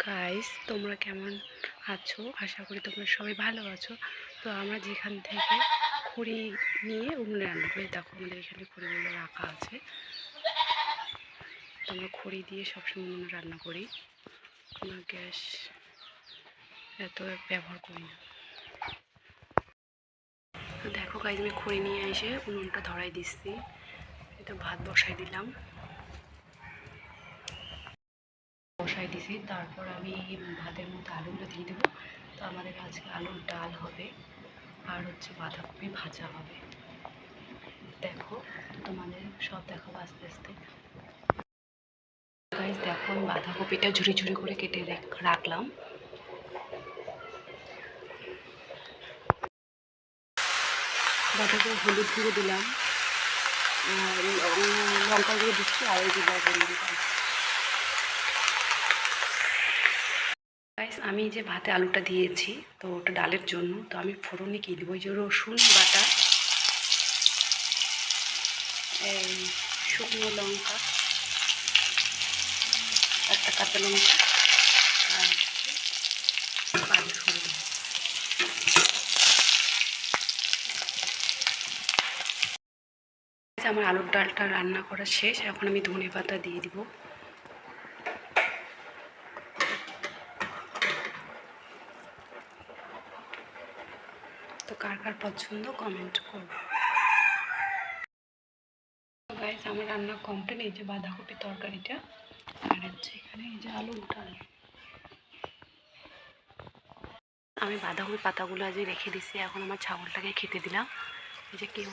Guys, তোমরা কেমন আছো? আশা করি তোমরা সবাই ভালো আছো। তো আমরা যেখান থেকে খড়ি নিয়ে উনুনে রান্না করি, দেখো আমাদের এখানে খড়িগুলো রাখা আছে। তো আমরা খড়ি দিয়ে সবসময় উনুনে রান্না করি, কোনো গ্যাস এত ব্যবহার করি না। তো দেখো গাইস, আমি খড়ি নিয়ে এসে উনুনটা ধরাই দিচ্ছি। এটা ভাত বসাই দিলাম, বসাই দিছি। তারপর আমি ভাতের মধ্যে আলুগুলো দিয়ে দেবো। তো আমাদের আজকে আলুর ডাল হবে আর হচ্ছে বাঁধাকপি ভাজা হবে। দেখো, তোমাদের সব দেখাবো আস্তে আস্তে। গাইস দেখো, আমি বাঁধাকপিটা ঝুড়ি ঝুড়ি করে কেটে রাখলাম। বাঁধাকপি হলুদ গুঁড়ো দিলাম, লঙ্কা গুঁড়ো দিচ্ছি আর এই দিলাম। গাইস, আমি যে ভাতে আলুটা দিয়েছি, তো ওটা ডালের জন্য। তো আমি ফোড়নে কী দেবো? এই যে রসুন বাটা, এই শুকনো লঙ্কা, একটা কাঁচা লঙ্কা আর পাঁচ ফোড়ন। আমার আলুর ডালটা রান্না করা শেষ। এখন আমি ধনে পাতা দিয়ে দিব। তো কার কার পছন্দ কমেন্ট করবো। গাইস, আমার রান্না কমপ্লিট। এই যে বাঁধাকপি তরকারিটা, আর হচ্ছে এখানে এই যে আলুর ডাল। আমি বাঁধাকপি পাতাগুলো আজ রেখে দিচ্ছি। এখন আমার ছাগলটাকে খেতে দিলাম। এই যে কেউ